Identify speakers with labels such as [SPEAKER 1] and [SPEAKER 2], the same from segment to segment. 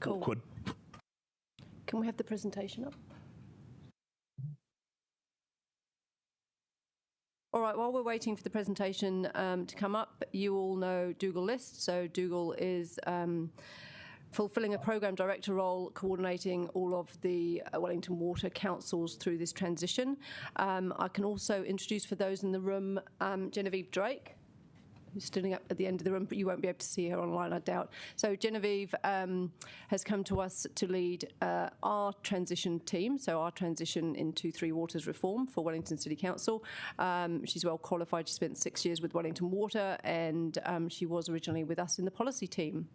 [SPEAKER 1] Cool.
[SPEAKER 2] Awkward.
[SPEAKER 1] Can we have the presentation up? All right, while we're waiting for the presentation to come up, you all know Dougal List. So Dougal is fulfilling a programme director role, coordinating all of the Wellington Water councils through this transition. I can also introduce for those in the room Genevieve Drake, who's standing up at the end of the room, but you won't be able to see her online, I doubt. So Genevieve has come to us to lead our transition team, so our transition into Three Waters reform for Wellington City Council. She's well qualified. She spent 6 years with Wellington Water, and she was originally with us in the policy team,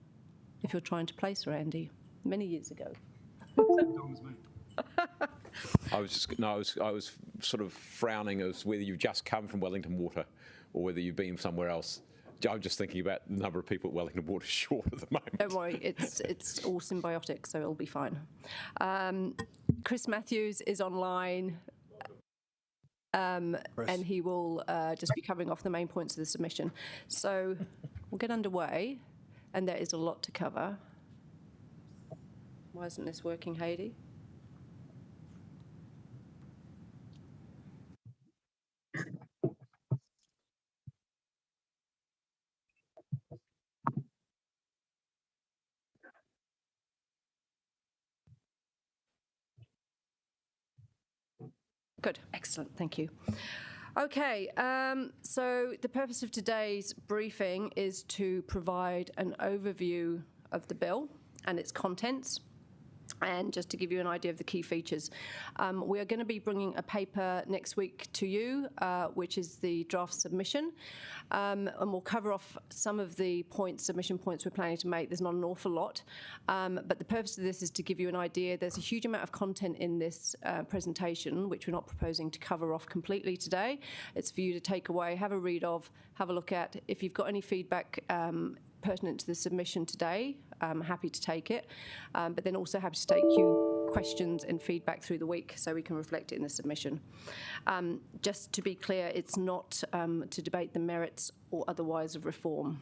[SPEAKER 1] if you're trying to place her, Andy, many years ago.
[SPEAKER 3] I was sort of frowning as whether you've just come from Wellington Water or whether you've been somewhere else. I'm just thinking about the number of people at Wellington Water short at the moment.
[SPEAKER 1] Don't worry, it's all symbiotic, so it'll be fine. Chris Matthews is online, and he will just be covering off the main points of the submission. So we'll get underway, and there is a lot to cover. Why isn't this working, Heidi? Good, excellent, thank you. Okay, so the purpose of today's briefing is to provide an overview of the bill and its contents, and just to give you an idea of the key features. We are going to be bringing a paper next week to you, which is the draft submission, and we'll cover off some of the submission points we're planning to make. There's not an awful lot, but the purpose of this is to give you an idea. There's a huge amount of content in this presentation, which we're not proposing to cover off completely today. It's for you to take away, have a read of, have a look at. If you've got any feedback pertinent to the submission today, I'm happy to take it, but then also happy to take you questions and feedback through the week so we can reflect it in the submission. Just to be clear, it's not to debate the merits or otherwise of reform.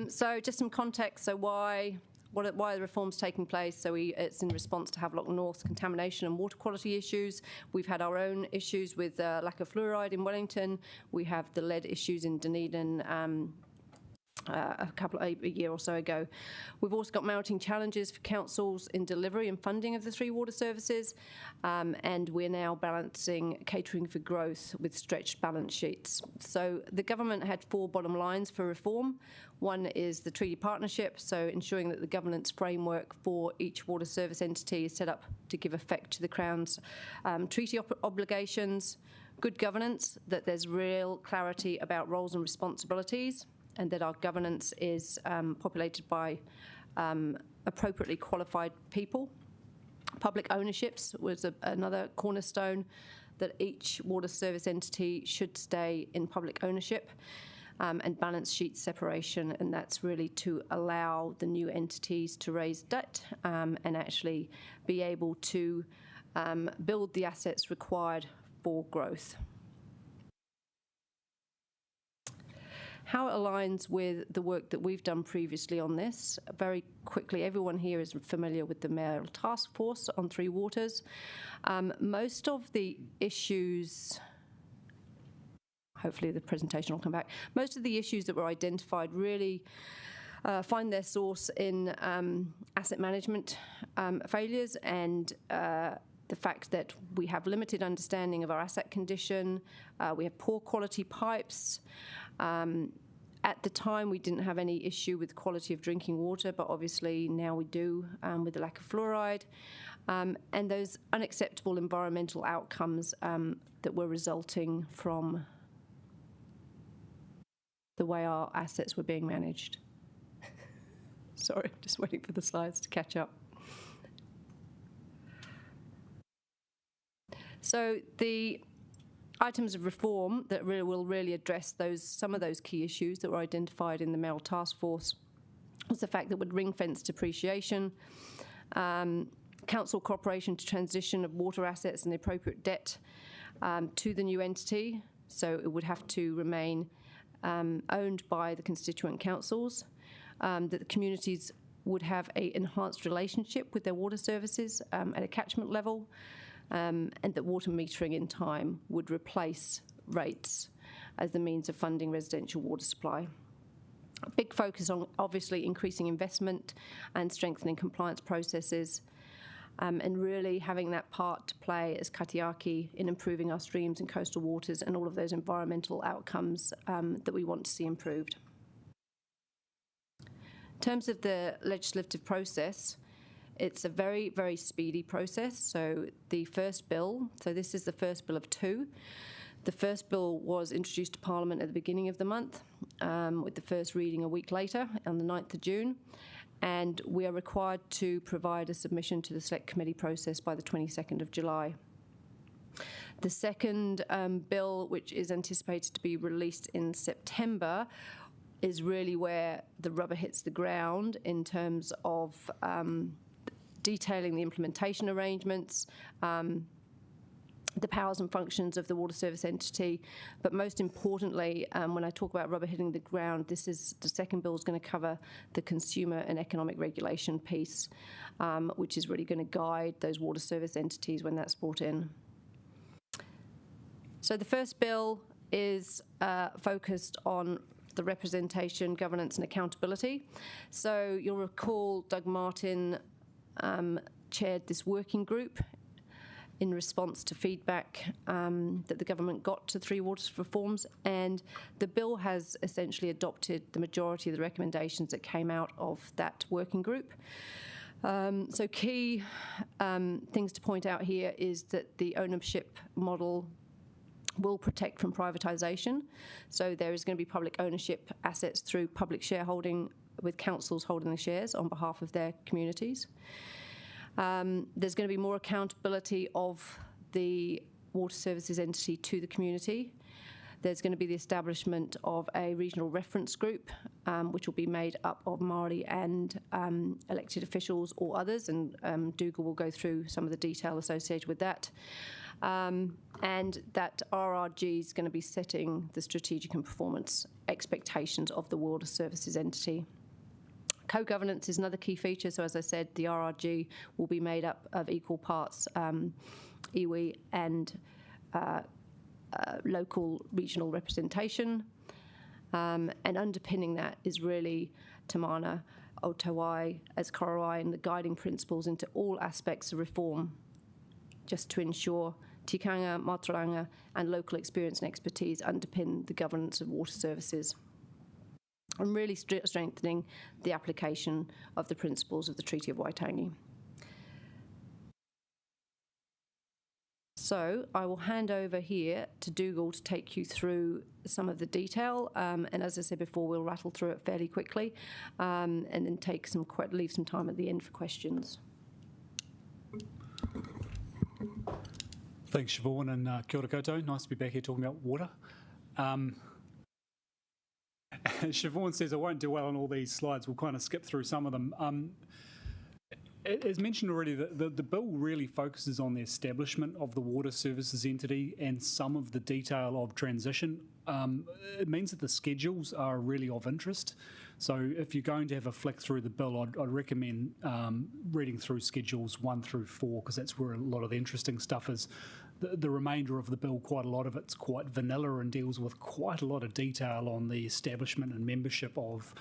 [SPEAKER 1] So just some context, so why the reform's taking place. So it's in response to Havelock North's contamination and water quality issues. We've had our own issues with lack of fluoride in Wellington. We have the lead issues in Dunedin a year or so ago. We've also got mounting challenges for councils in delivery and funding of the three water services, and we're now balancing catering for growth with stretched balance sheets. So the government had 4 bottom lines for reform. One is the treaty partnership, so ensuring that the governance framework for each water service entity is set up to give effect to the Crown's treaty obligations. Good governance, that there's real clarity about roles and responsibilities, and that our governance is populated by appropriately qualified people. Public ownerships was another cornerstone, that each water service entity should stay in public ownership, and balance sheet separation, and that's really to allow the new entities to raise debt and actually be able to build the assets required for growth. How it aligns with the work that we've done previously on this. Very quickly, everyone here is familiar with the Mayoral Task Force on Three Waters. Most of the issues, hopefully the presentation will come back, most of the issues that were identified really find their source in asset management failures and the fact that we have limited understanding of our asset condition, we have poor quality pipes. At the time, we didn't have any issue with quality of drinking water, but obviously now we do with the lack of fluoride, and those unacceptable environmental outcomes that were resulting from the way our assets were being managed. Sorry, just waiting for the slides to catch up. So the items of reform that will really address some of those key issues that were identified in the Mayoral Task Force was the fact that would ring-fence depreciation, council cooperation to transition of water assets and the appropriate debt to the new entity. So it would have to remain owned by the constituent councils, that the communities would have an enhanced relationship with their water services at a catchment level, and that water metering in time would replace rates as the means of funding residential water supply. A big focus on obviously increasing investment and strengthening compliance processes, and really having that part to play as katiaki in improving our streams and coastal waters and all of those environmental outcomes that we want to see improved. In terms of the legislative process, it's a very, very speedy process. So the first bill, so this is the first bill of two. The first bill was introduced to Parliament at the beginning of the month, with the first reading a week later on the 9th of June. And we are required to provide a submission to the Select Committee process by the 22nd of July. The second bill, which is anticipated to be released in September, is really where the rubber hits the ground in terms of detailing the implementation arrangements, the powers and functions of the water service entity, but most importantly, when I talk about rubber hitting the ground, the second bill is going to cover the consumer and economic regulation piece, which is really going to guide those water service entities when that's brought in. So the first bill is focused on the representation, governance and accountability. So you'll recall Doug Martin chaired this working group in response to feedback that the government got to three water reforms, and the bill has essentially adopted the majority of the recommendations that came out of that working group. So key things to point out here is that the ownership model will protect from privatisation. So there is going to be public ownership assets through public shareholding, with councils holding the shares on behalf of their communities. There's going to be more accountability of the water services entity to the community. There's going to be the establishment of a regional reference group, which will be made up of Māori and elected officials or others, and Dougal will go through some of the detail associated with that. And that RRG is going to be setting the strategic and performance expectations of the water services entity. Co-governance is another key feature. So as I said, the RRG will be made up of equal parts iwi and local regional representation. And underpinning that is really Te Mana o Te Wai as Korowai and the guiding principles into all aspects of reform, just to ensure tikanga, mātauranga and local experience and expertise underpin the governance of water services, and really strengthening the application of the principles of the Treaty of Waitangi. So I will hand over here to Dougal to take you through some of the detail, and as I said before, we'll rattle through it fairly quickly, and then leave some time at the end for questions.
[SPEAKER 2] Thanks, Siobhan, and kia ora koutou. Nice to be back here talking about water. Siobhan says I won't dwell on all these slides. We'll kind of skip through some of them. As mentioned already, the bill really focuses on the establishment of the water services entity and some of the detail of transition. It means that the schedules are really of interest. So if you're going to have a flick through the bill, I'd recommend reading through schedules 1 through 4, because that's where a lot of the interesting stuff is. The remainder of the bill, quite a lot of it's quite vanilla and deals with quite a lot of detail on the establishment and membership of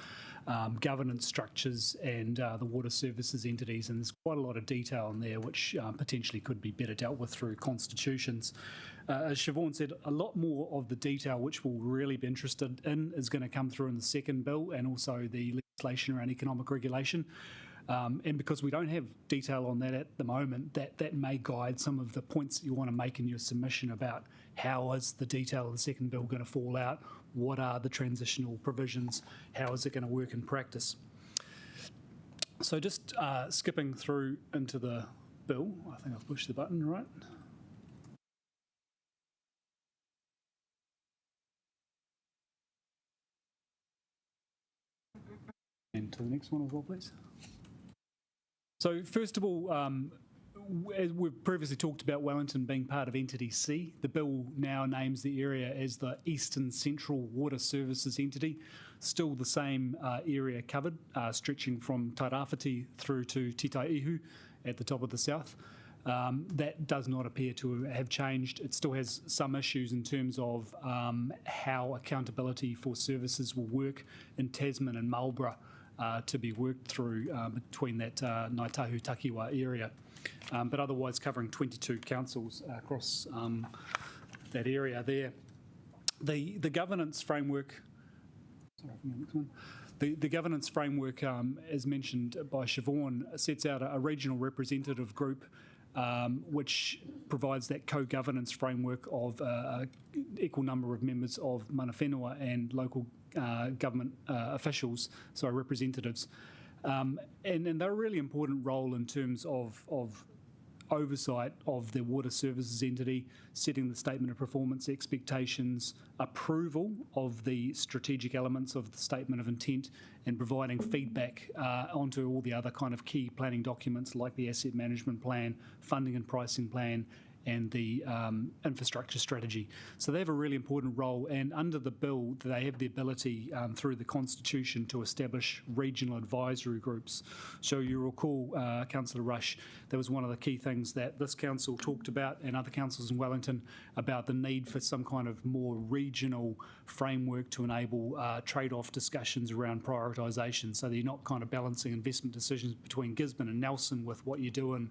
[SPEAKER 2] governance structures and the water services entities, and there's quite a lot of detail in there which potentially could be better dealt with through constitutions. As Siobhan said, a lot more of the detail which we'll really be interested in is going to come through in the second bill, and also the legislation around economic regulation. And because we don't have detail on that at the moment, that may guide some of the points that you want to make in your submission about how is the detail of the second bill going to fall out, what are the transitional provisions, how is it going to work in practice. So just skipping through into the bill, I think I've pushed the button, right? And to the next one as well, please. So first of all, as we've previously talked about Wellington being part of Entity C, the bill now names the area as the Eastern Central Water Services Entity. Still the same area covered, stretching from Tairāwhiti through to Titaihu at the top of the south. That does not appear to have changed. It still has some issues in terms of how accountability for services will work in Tasman and Marlborough to be worked through between that Ngāi Tahu Takiwa area. But otherwise covering 22 councils across that area there. The governance framework, The governance framework, as mentioned by Siobhan, sets out a regional representative group which provides that co-governance framework of an equal number of members of mana whenua and local government officials, so representatives. And they're a really important role in terms of oversight of the water services entity, setting the statement of performance expectations, approval of the strategic elements of the statement of intent, and providing feedback onto all the other kind of key planning documents like the asset management plan, funding and pricing plan, and the infrastructure strategy. So they have a really important role, and under the bill they have the ability through the Constitution to establish regional advisory groups. So you recall, Councillor Rush, that was one of the key things that this council talked about and other councils in Wellington about the need for some kind of more regional framework to enable trade-off discussions around prioritisation, so that you're not kind of balancing investment decisions between Gisborne and Nelson with what you're doing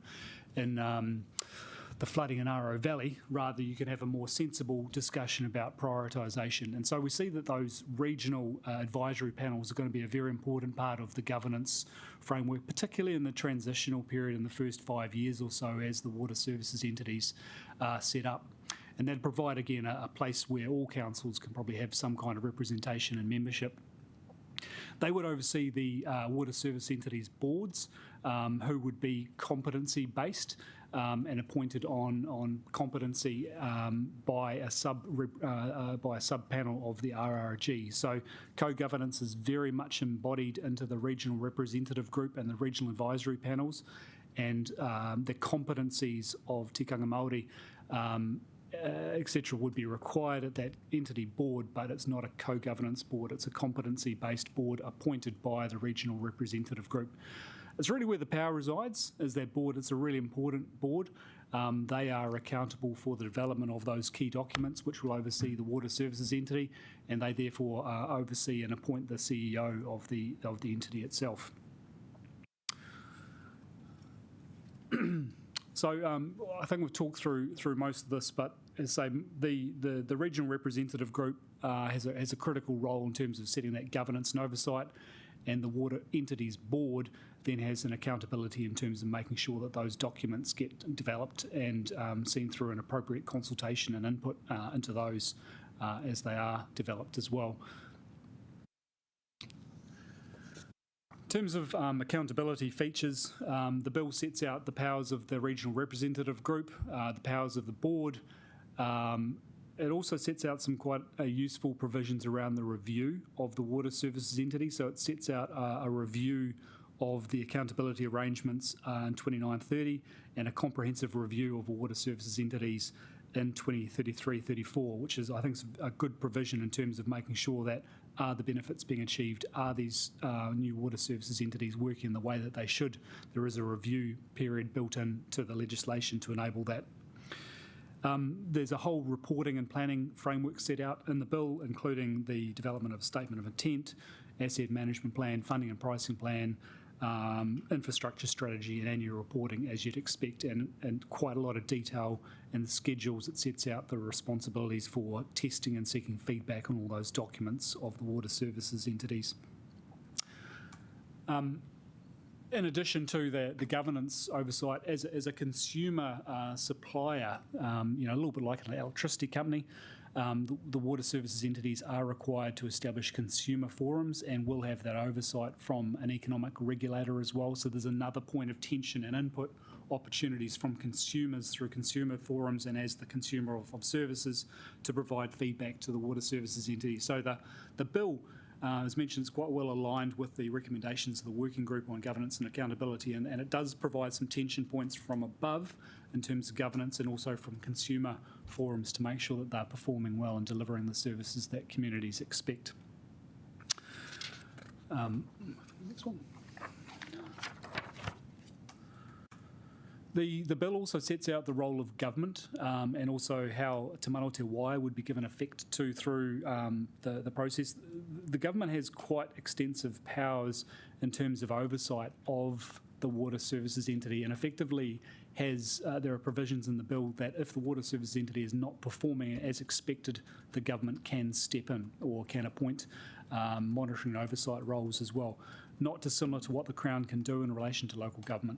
[SPEAKER 2] in the flooding in Aro Valley. Rather, you can have a more sensible discussion about prioritisation. And so we see that those regional advisory panels are going to be a very important part of the governance framework, particularly in the transitional period in the first 5 years or so as the water services entities are set up. And that'll provide, again, a place where all councils can probably have some kind of representation and membership. They would oversee the water service entities boards, who would be competency-based and appointed on competency by a sub-panel of the RRG. So co-governance is very much embodied into the regional representative group and the regional advisory panels, and the competencies of tikanga Māori etc. would be required at that entity board, but it's not a co-governance board, it's a competency-based board appointed by the regional representative group. It's really where the power resides, is that board. It's a really important board. They are accountable for the development of those key documents which will oversee the water services entity, and they therefore oversee and appoint the CEO of the entity itself. So I think we've talked through most of this, but as I say, the regional representative group has a critical role in terms of setting that governance and oversight, and the water entities board then has an accountability in terms of making sure that those documents get developed and seen through an appropriate consultation and input into those as they are developed as well. In terms of accountability features, the bill sets out the powers of the regional representative group, the powers of the board. It also sets out some quite useful provisions around the review of the water services entity. So it sets out a review of the accountability arrangements in 2930 and a comprehensive review of water services entities in 2033-34, which is, I think, a good provision in terms of making sure that are the benefits being achieved, are these new water services entities working in the way that they should. There is a review period built into the legislation to enable that. There's a whole reporting and planning framework set out in the bill, including the development of a statement of intent, asset management plan, funding and pricing plan, infrastructure strategy and annual reporting, as you'd expect, and quite a lot of detail in the schedules. It sets out the responsibilities for testing and seeking feedback on all those documents of the water services entities. In addition to the governance oversight, as a consumer supplier, a little bit like an electricity company, the water services entities are required to establish consumer forums and will have that oversight from an economic regulator as well. So there's another point of tension and input opportunities from consumers through consumer forums and as the consumer of services to provide feedback to the water services entity. So the bill As mentioned, it's quite well aligned with the recommendations of the Working Group on Governance and Accountability, and it does provide some tension points from above in terms of governance and also from consumer forums to make sure that they're performing well and delivering the services that communities expect. Next one. The bill also sets out the role of government and also how Te Mano Te Wai would be given effect to through the process. The government has quite extensive powers in terms of oversight of the water services entity, and effectively has there are provisions in the bill that if the water services entity is not performing as expected, the government can step in or can appoint monitoring and oversight roles as well, not dissimilar to what the Crown can do in relation to local government.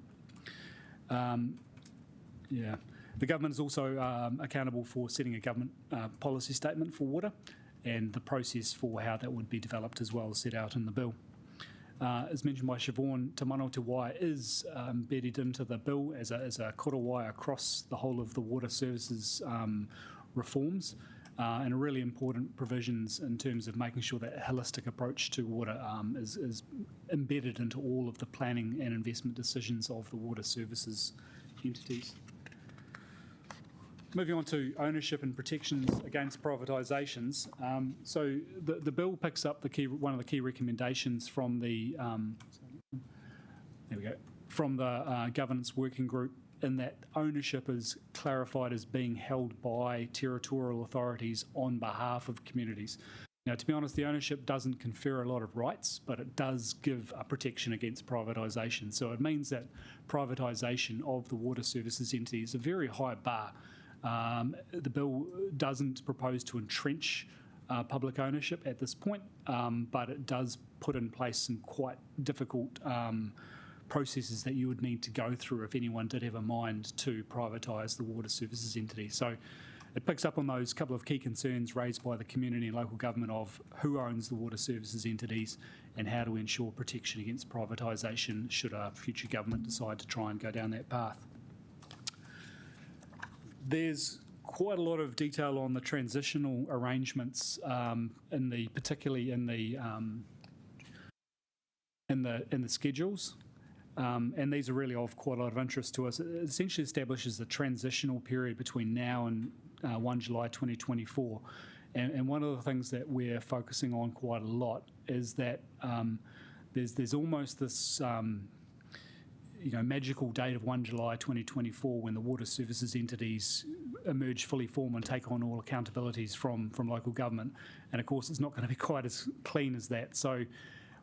[SPEAKER 2] The government is also accountable for setting a government policy statement for water, and the process for how that would be developed as well is set out in the bill. As mentioned by Siobhan, Te Mano Te Wai is embedded into the bill as a korowai across the whole of the water services reforms, and really important provisions in terms of making sure that a holistic approach to water is embedded into all of the planning and investment decisions of the water services entities. Moving on to ownership and protections against privatisations. So the bill picks up one of the key recommendations from the governance working group, in that ownership is clarified as being held by territorial authorities on behalf of communities. Now, to be honest, the ownership doesn't confer a lot of rights, but it does give a protection against privatisation. So it means that privatisation of the water services entity is a very high bar. The bill doesn't propose to entrench public ownership at this point, but it does put in place some quite difficult processes that you would need to go through if anyone did have a mind to privatise the water services entity. So it picks up on those couple of key concerns raised by the community and local government of who owns the water services entities and how to ensure protection against privatisation should a future government decide to try and go down that path. There's quite a lot of detail on the transitional arrangements, particularly in the schedules. And these are really of quite a lot of interest to us. It essentially establishes the transitional period between now and 1 July 2024. And one of the things that we're focusing on quite a lot is that there's almost this magical date of 1 July 2024 when the water services entities emerge fully formed and take on all accountabilities from local government. And of course, it's not going to be quite as clean as that. So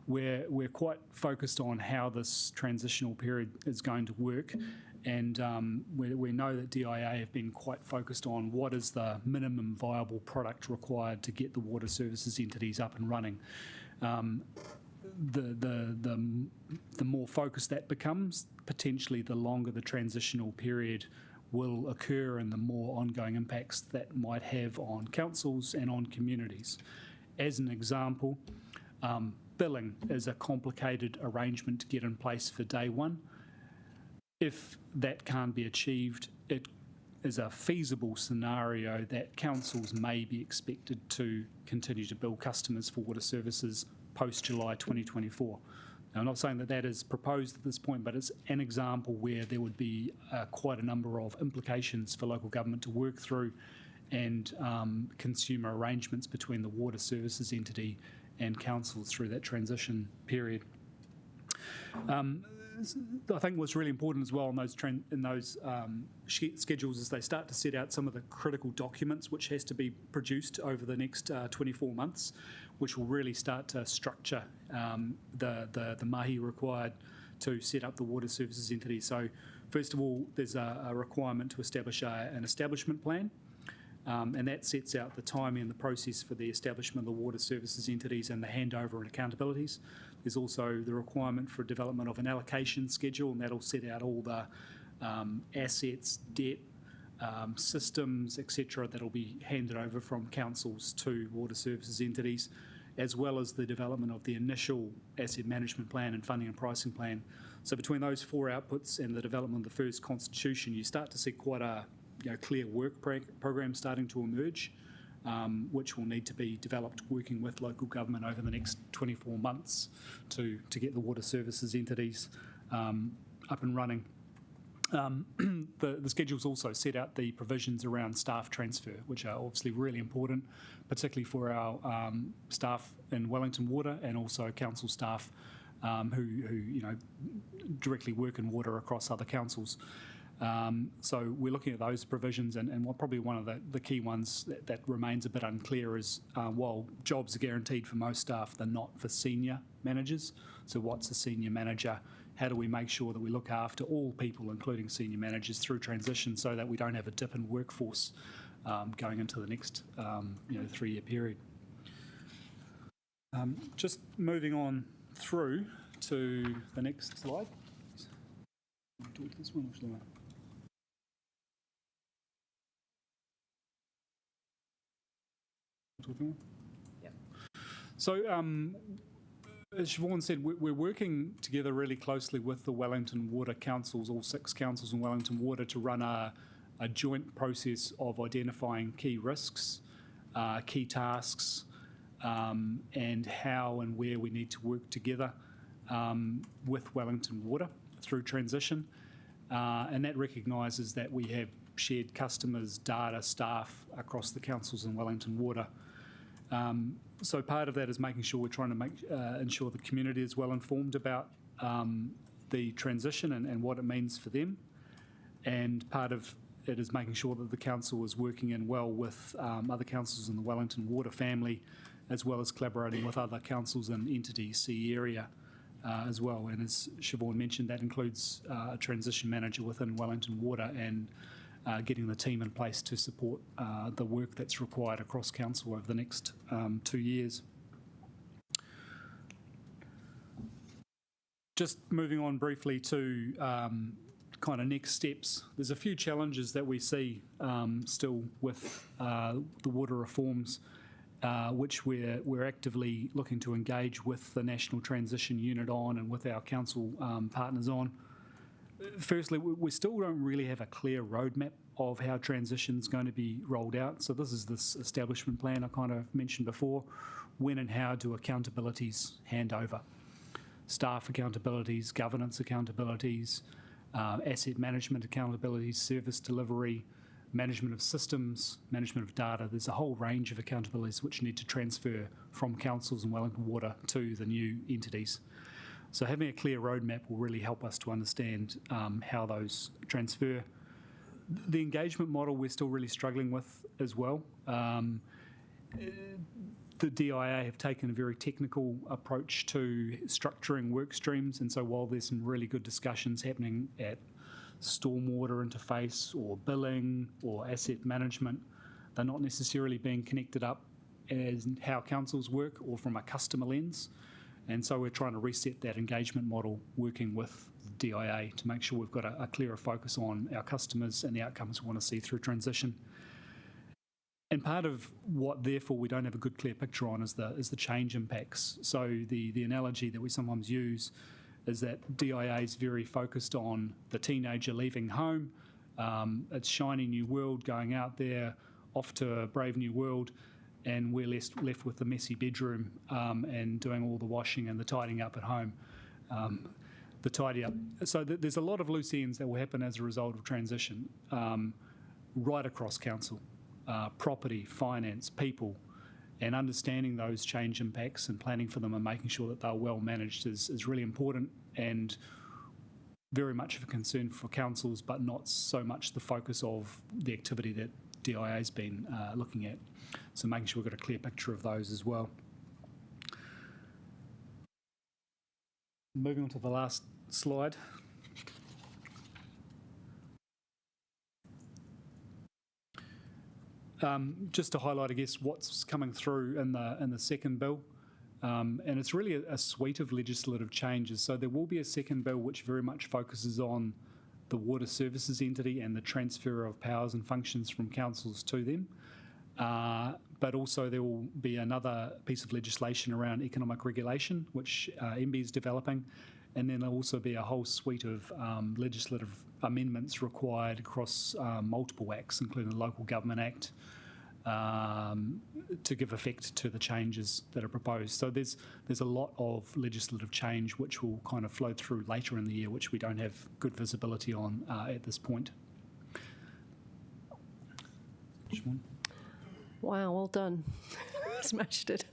[SPEAKER 2] we're quite focused on how this transitional period is going to work, and we know that DIA have been quite focused on what is the minimum viable product required to get the water services entities up and running. The more focused that becomes, potentially the longer the transitional period will occur and the more ongoing impacts that might have on councils and on communities. As an example, billing is a complicated arrangement to get in place for day one. If that can't be achieved, it is a feasible scenario that councils may be expected to continue to bill customers for water services post-July 2024. Now, I'm not saying that is proposed at this point, but it's an example where there would be quite a number of implications for local government to work through, and consumer arrangements between the water services entity and councils through that transition period. I think what's really important as well in those schedules is they start to set out some of the critical documents which has to be produced over the next 24 months, which will really start to structure the mahi required to set up the water services entity. So first of all, there's a requirement to establish an establishment plan. And that sets out the timing and the process for the establishment of the water services entities and the handover and accountabilities. There's also the requirement for development of an allocation schedule, and that'll set out all the assets, debt, systems, etc., that'll be handed over from councils to water services entities, as well as the development of the initial asset management plan and funding and pricing plan. So between those four outputs and the development of the first constitution, you start to see quite a clear work program starting to emerge which will need to be developed working with local government over the next 24 months to get the water services entities up and running. The schedules also set out the provisions around staff transfer, which are obviously really important, particularly for our staff in Wellington Water and also council staff who directly work in water across other councils. So we're looking at those provisions, and probably one of the key ones that remains a bit unclear is while jobs are guaranteed for most staff, they're not for senior managers. So what's a senior manager? How do we make sure that we look after all people, including senior managers, through transition so that we don't have a dip in workforce going into the next 3-year period? Just moving on through to the next slide. Do this one, or shall I?
[SPEAKER 1] Yep.
[SPEAKER 2] So, as Siobhan said, we're working together really closely with the Wellington Water Councils, all 6 councils in Wellington Water, to run a joint process of identifying key risks, key tasks, and how and where we need to work together with Wellington Water through transition. And that recognises that we have shared customers, data, staff across the councils in Wellington Water. So part of that is making sure we're trying to ensure the community is well informed about the transition and what it means for them. And part of it is making sure that the council is working in well with other councils in the Wellington Water family, as well as collaborating with other councils and entities, CE area as well. And as Siobhan mentioned, that includes a transition manager within Wellington Water and getting the team in place to support the work that's required across council over the next 2 years. Just moving on briefly to kind of next steps. There's a few challenges that we see still with the water reforms, which we're actively looking to engage with the National Transition Unit on and with our council partners on. Firstly, we still don't really have a clear roadmap of how transition's going to be rolled out. So this is this establishment plan I kind of mentioned before. When and how do accountabilities hand over? Staff accountabilities, governance accountabilities, asset management accountabilities, service delivery, management of systems, management of data. There's a whole range of accountabilities which need to transfer from councils and Wellington Water to the new entities. So having a clear roadmap will really help us to understand how those transfer. The engagement model we're still really struggling with as well. The DIA have taken a very technical approach to structuring work streams, and so while there's some really good discussions happening at stormwater interface or billing or asset management, they're not necessarily being connected up as how councils work or from a customer lens. And so we're trying to reset that engagement model working with DIA to make sure we've got a clearer focus on our customers and the outcomes we want to see through transition. And part of what, therefore, we don't have a good clear picture on is the change impacts. So the analogy that we sometimes use is that DIA is very focused on the teenager leaving home, it's shiny new world, going out there, off to a brave new world, and we're left with the messy bedroom and doing all the washing and the tidying up at home. The tidy up. So there's a lot of loose ends that will happen as a result of transition right across council, property, finance, people, and understanding those change impacts and planning for them and making sure that they're well managed is really important and very much of a concern for councils, but not so much the focus of the activity that DIA has been looking at. So making sure we've got a clear picture of those as well. Moving on to the last slide. Just to highlight, I guess, what's coming through in the second bill. And it's really a suite of legislative changes. So there will be a second bill which very much focuses on the water services entity and the transfer of powers and functions from councils to them. But also there will be another piece of legislation around economic regulation, which MB is developing. And then there'll also be a whole suite of legislative amendments required across multiple acts, including the Local Government Act, to give effect to the changes that are proposed. So there's a lot of legislative change which will kind of flow through later in the year, which we don't have good visibility on at this point. Siobhan?
[SPEAKER 1] Wow, well done. Smashed it.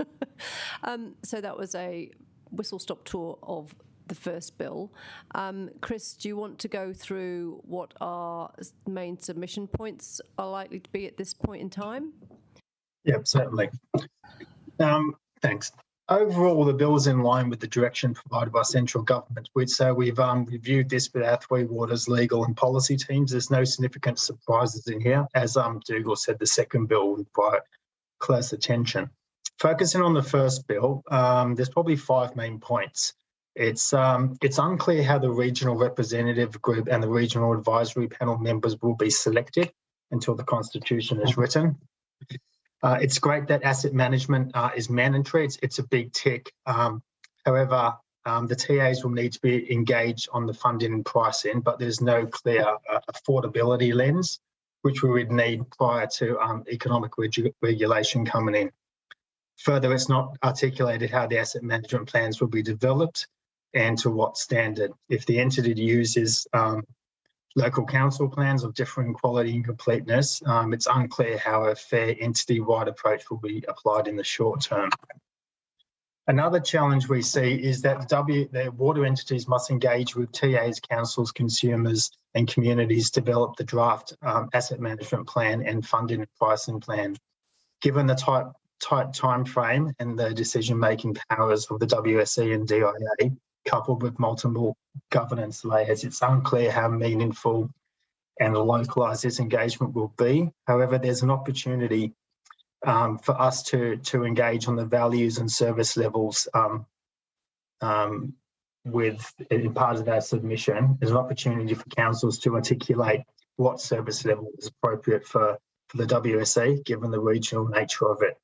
[SPEAKER 1] So that was a whistle-stop tour of the first bill. Chris, do you want to go through what our main submission points are likely to be at this point in time?
[SPEAKER 4] Yep, certainly. Thanks. Overall, the bill is in line with the direction provided by central government. So we've reviewed this with our Three Waters legal and policy teams. There's no significant surprises in here. As Dougal said, the second bill required close attention. Focusing on the first bill, there's probably 5 main points. It's unclear how the regional representative group and the regional advisory panel members will be selected until the constitution is written. It's great that asset management is mandatory. It's a big tick. However, the TAs will need to be engaged on the funding and pricing, but there's no clear affordability lens, which we would need prior to economic regulation coming in. Further, it's not articulated how the asset management plans will be developed and to what standard. If the entity uses local council plans of differing quality and completeness, it's unclear how a fair entity-wide approach will be applied in the short term. Another challenge we see is that the water entities must engage with TAs, councils, consumers and communities to develop the draft asset management plan and funding and pricing plan. Given the tight time frame and the decision-making powers of the WSE and DIA, coupled with multiple governance layers, it's unclear how meaningful and localised this engagement will be. However, there's an opportunity for us to engage on the values and service levels in part of our submission. There's an opportunity for councils to articulate what service level is appropriate for the WSE, given the regional nature of it.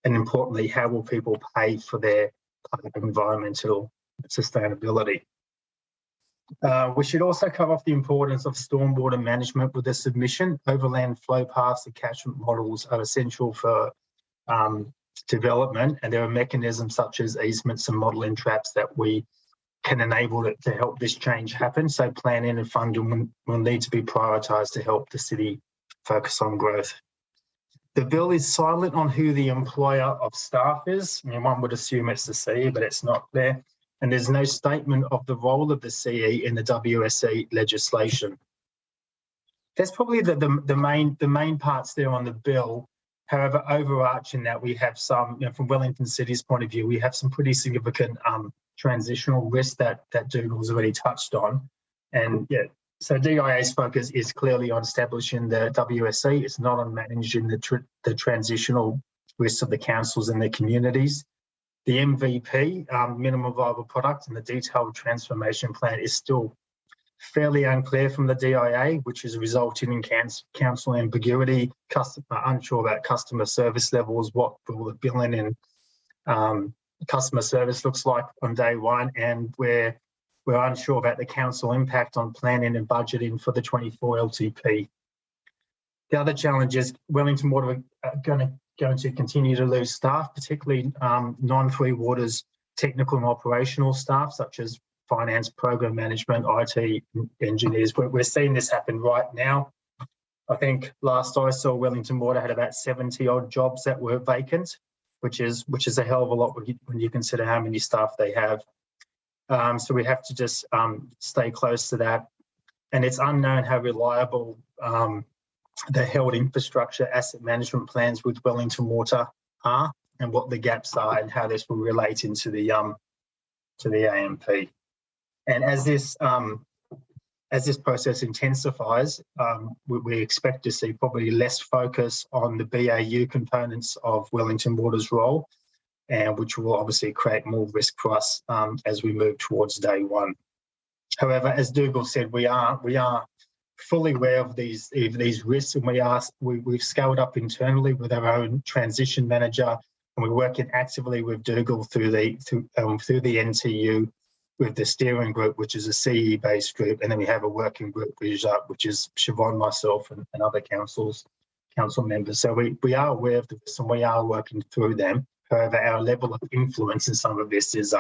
[SPEAKER 4] And importantly, how will people pay for their environmental sustainability? We should also cover off the importance of stormwater management with the submission. Overland flow paths and catchment models are essential for development, and there are mechanisms such as easements and modelling traps that we can enable it to help this change happen. So planning and funding will need to be prioritised to help the city focus on growth. The bill is silent on who the employer of staff is. I mean, one would assume it's the CE, but it's not there. And there's no statement of the role of the CE in the WSE legislation. That's probably the main parts there on the bill. However, overarching that, we have some, from Wellington City's point of view, we have some pretty significant transitional risks that Dougal's already touched on. And yeah, so DIA's focus is clearly on establishing the WSE. It's not on managing the transitional risks of the councils and their communities. The MVP, minimum viable product, and the detailed transformation plan is still fairly unclear from the DIA, which is resulting in council ambiguity, unsure about customer service levels, what all the billing and customer service looks like on day one, and we're unsure about the council impact on planning and budgeting for the 24 LTP. The other challenge is Wellington Water are going to continue to lose staff, particularly non-Three Waters technical and operational staff, such as finance, program management, IT engineers. We're seeing this happen right now. I think last I saw, Wellington Water had about 70 odd jobs that were vacant, which is a hell of a lot when you consider how many staff they have. So we have to just stay close to that. And it's unknown how reliable the held infrastructure asset management plans with Wellington Water are, and what the gaps are, and how this will relate into the AMP. And as this process intensifies, we expect to see probably less focus on the BAU components of Wellington Water's role, and which will obviously create more risk for us as we move towards day one. However, as Dougal said, we are fully aware of these risks, and we've scaled up internally with our own transition manager, and we're working actively with Dougal through the NTU with the steering group, which is a CE-based group, and then we have a working group which is Siobhan, myself, and other councils council members. So we are aware of this and we are working through them. However, our level of influence in some of this is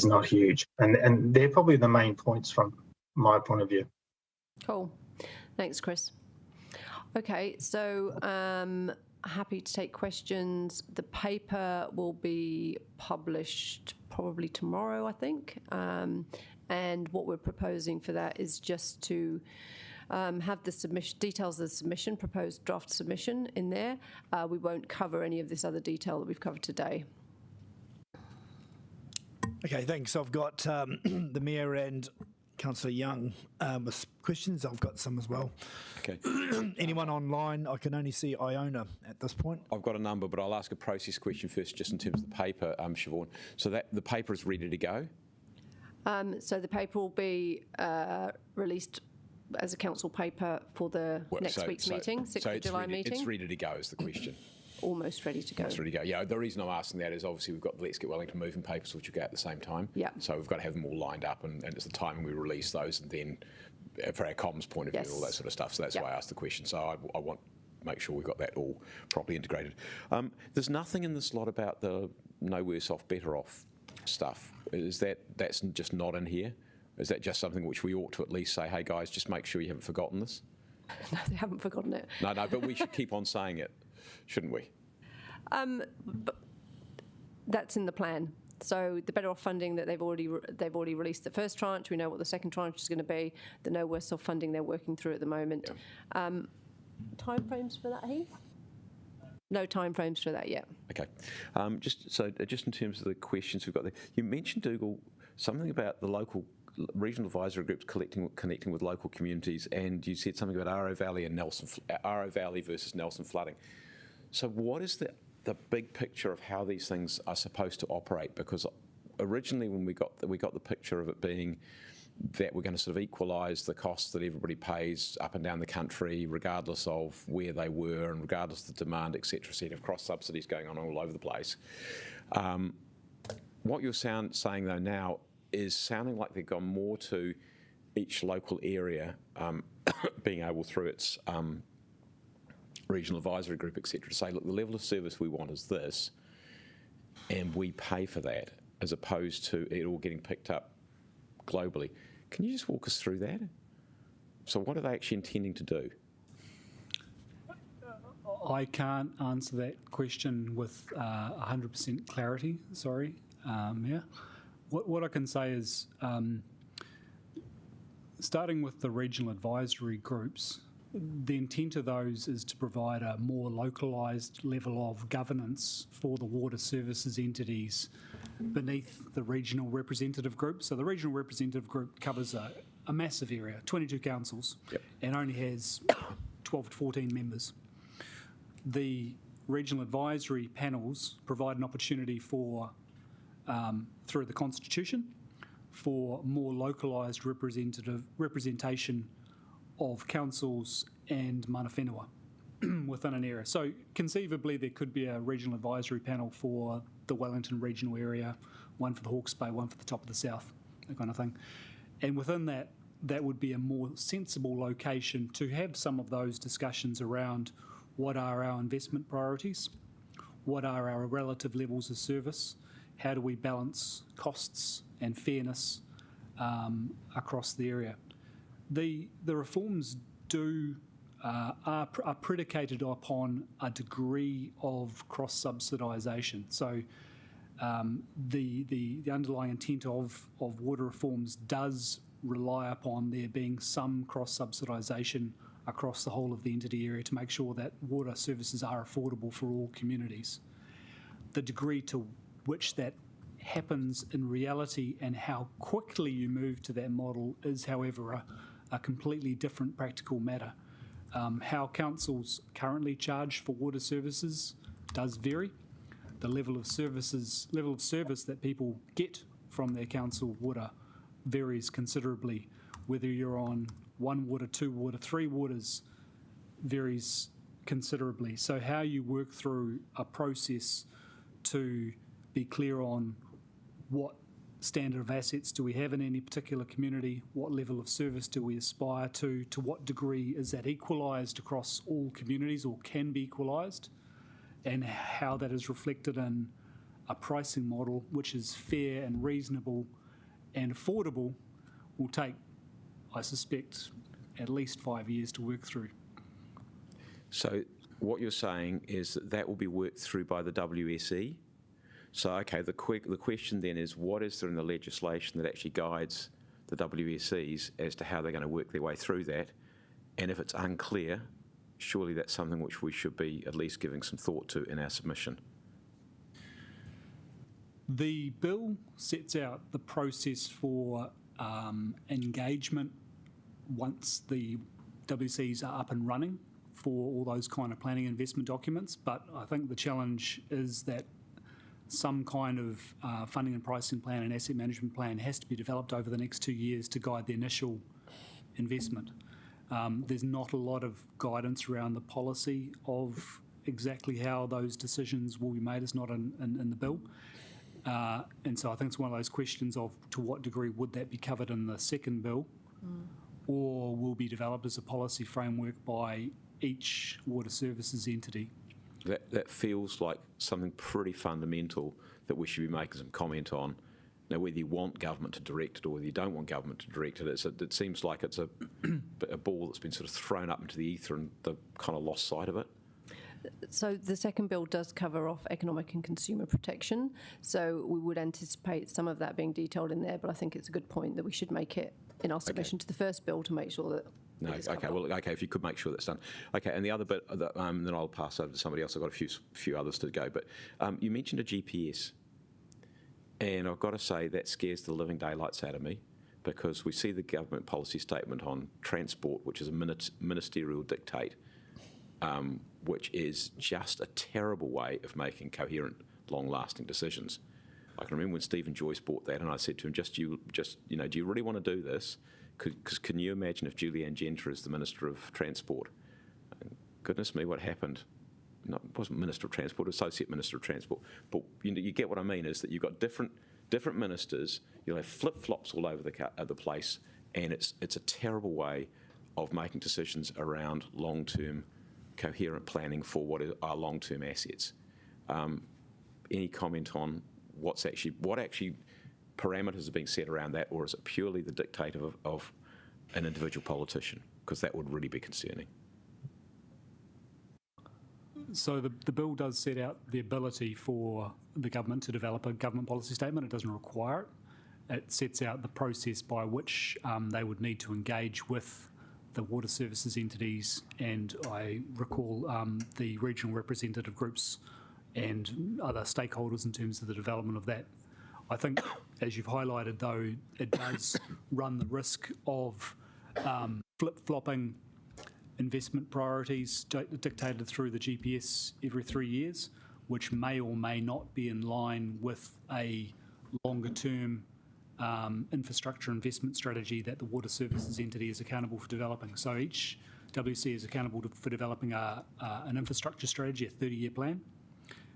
[SPEAKER 4] not huge, and they're probably the main points from my point of view.
[SPEAKER 1] Cool. Thanks, Chris. Okay, so happy to take questions. The paper will be published probably tomorrow, I think. And what we're proposing for that is just to have the submission details of the submission, proposed draft submission in there. We won't cover any of this other detail that we've covered today.
[SPEAKER 5] Okay, thanks. I've got the Mayor and Councillor Young with questions. I've got some as well.
[SPEAKER 3] Okay.
[SPEAKER 5] Anyone online? I can only see Iona at this point.
[SPEAKER 3] I've got a number, but I'll ask a process question first, just in terms of the paper, Siobhan. So that the paper is ready to go?
[SPEAKER 1] So the paper will be released as a council paper for the next week's meeting, 6th of July meeting.
[SPEAKER 3] It's ready to go is the question.
[SPEAKER 1] Almost ready to go.
[SPEAKER 3] It's ready to go. Yeah, the reason I'm asking that is obviously we've got the Let's Get Wellington moving papers, which will go at the same time.
[SPEAKER 1] Yeah.
[SPEAKER 3] So we've got to have them all lined up, and it's the timing we release those, and then for our comms point of view and all that sort of stuff. So that's why I asked the question. So I want to make sure we've got that all properly integrated. There's nothing in this lot about the no worse off, better off stuff. That's just not in here? Is that just something which we ought to at least say, hey guys, just make sure you haven't forgotten this?
[SPEAKER 1] No, they haven't forgotten it.
[SPEAKER 3] No, but we should keep on saying it, shouldn't we?
[SPEAKER 1] But that's in the plan. So the better off funding that they've already released the first tranche. We know what the second tranche is going to be. The no worse off funding they're working through at the moment.
[SPEAKER 3] Yeah.
[SPEAKER 1] Timeframes for that, Heath? No timeframes for that yet.
[SPEAKER 3] Okay. Just in terms of the questions we've got there, you mentioned, Dougal, something about the local regional advisory groups connecting with local communities, and you said something about Arrow Valley and Arrow Valley versus Nelson flooding. So what is the big picture of how these things are supposed to operate? Because originally when we got the picture of it being that we're going to sort of equalise the costs that everybody pays up and down the country, regardless of where they were and regardless of the demand, etc., of cross subsidies going on all over the place. What you're saying though now is sounding like they've gone more to each local area being able through its regional advisory group, etc., to say, look, the level of service we want is this, and we pay for that, as opposed to it all getting picked up globally. Can you just walk us through that? So what are they actually intending to do?
[SPEAKER 2] I can't answer that question with 100% clarity, sorry. What I can say is, starting with the regional advisory groups, the intent of those is to provide a more localised level of governance for the water services entities beneath the regional representative group. So the regional representative group covers a massive area, 22 councils, and only has 12 to 14 members. The regional advisory panels provide an opportunity for, through the Constitution, for more localised representation of councils and mana whenua within an area. So conceivably there could be a regional advisory panel for the Wellington regional area, one for the Hawke's Bay, one for the top of the south, that kind of thing. And within that would be a more sensible location to have some of those discussions around what are our investment priorities, what are our relative levels of service, how do we balance costs and fairness across the area. The reforms are predicated upon a degree of cross-subsidisation. So the underlying intent of water reforms does rely upon there being some cross-subsidisation across the whole of the entity area to make sure that water services are affordable for all communities. The degree to which that happens in reality and how quickly you move to that model is, however, a completely different practical matter. How councils currently charge for water services does vary. The level of service that people get from their council water varies considerably. Whether you're on 1 water, 2 water, 3 waters varies considerably. So how you work through a process to be clear on what standard of assets do we have in any particular community? What level of service do we aspire to? To what degree is that equalised across all communities or can be equalised? And how that is reflected in a pricing model which is fair and reasonable and affordable will take, I suspect, at least 5 years to work through.
[SPEAKER 3] So what you're saying is that will be worked through by the WSE. So, okay, the question then is, what is there in the legislation that actually guides the WSEs as to how they're going to work their way through that? And if it's unclear, surely that's something which we should be at least giving some thought to in our submission.
[SPEAKER 2] The bill sets out the process for engagement once the WCs are up and running for all those kind of planning investment documents, but I think the challenge is that some kind of funding and pricing plan and asset management plan has to be developed over the next 2 years to guide the initial investment. There's not a lot of guidance around the policy of exactly how those decisions will be made. It's not in the bill. And so I think it's one of those questions of to what degree would that be covered in the second bill or will be developed as a policy framework by each water services entity.
[SPEAKER 3] That feels like something pretty fundamental that we should be making some comment on. Now, whether you want government to direct it or whether you don't want government to direct it, it seems like it's a ball that's been sort of thrown up into the ether and they've kind of lost sight of it.
[SPEAKER 1] So the second bill does cover off economic and consumer protection, so we would anticipate some of that being detailed in there, but I think it's a good point that we should make it in our submission to the first bill to make sure that
[SPEAKER 3] No, okay, well, okay, if you could make sure that's done. Okay, and the other bit, then I'll pass over to somebody else. I've got a few others to go, but you mentioned a GPS, and I've got to say that scares the living daylights out of me because we see the government policy statement on transport, which is a ministerial dictate, which is just a terrible way of making coherent, long-lasting decisions. I can remember when Stephen Joyce bought that, and I said to him, do you really want to do this? Because can you imagine if Julianne Genter is the Minister of Transport? And goodness me, what happened? No, it wasn't Minister of Transport, Associate Minister of Transport. But you get what I mean, is that you've got different ministers, you'll have flip-flops all over the place, and it's a terrible way of making decisions around long-term coherent planning for what are long-term assets. Any comment on what actually parameters are being set around that, or is it purely the dictate of an individual politician? Because that would really be concerning.
[SPEAKER 2] So the bill does set out the ability for the government to develop a government policy statement. It doesn't require it. It sets out the process by which they would need to engage with the water services entities, and I recall the regional representative groups and other stakeholders in terms of the development of that. I think, as you've highlighted, though, it does run the risk of flip-flopping investment priorities dictated through the GPS every 3 years, which may or may not be in line with a longer-term infrastructure investment strategy that the water services entity is accountable for developing. So each WC is accountable for developing an infrastructure strategy, a 30-year plan,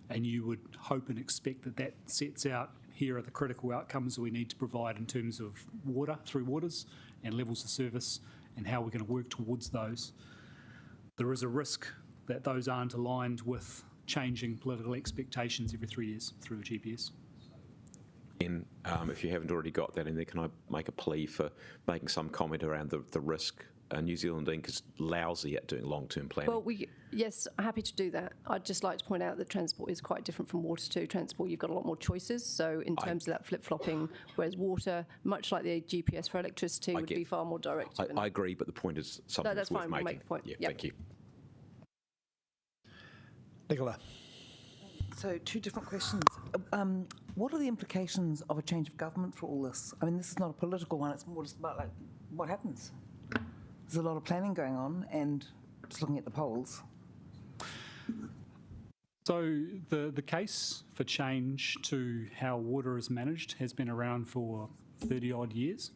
[SPEAKER 2] and you would hope and expect that sets out here are the critical outcomes that we need to provide in terms of water, through waters, and levels of service, and how we're going to work towards those. There is a risk that those aren't aligned with changing political expectations every 3 years through the GPS.
[SPEAKER 3] And if you haven't already got that in there, can I make a plea for making some comment around the risk? New Zealand Inc. is lousy at doing long-term planning.
[SPEAKER 1] Well, yes, happy to do that. I'd just like to point out that transport is quite different from water too. Transport, you've got a lot more choices. So in terms of that flip-flopping, whereas water, much like the GPS for electricity, would be far more direct.
[SPEAKER 3] I agree, but the point is something that's worth
[SPEAKER 1] fine.
[SPEAKER 3] making.
[SPEAKER 1] We'll make the point.
[SPEAKER 3] Yeah,
[SPEAKER 1] yep.
[SPEAKER 3] Thank you.
[SPEAKER 5] Nicola.
[SPEAKER 6] So, two different questions. What are the implications of a change of government for all this? I mean, this is not a political one. It's more just about, like, what happens? There's a lot of planning going on, and just looking at the polls.
[SPEAKER 2] So the case for change to how water is managed has been around for 30-odd years.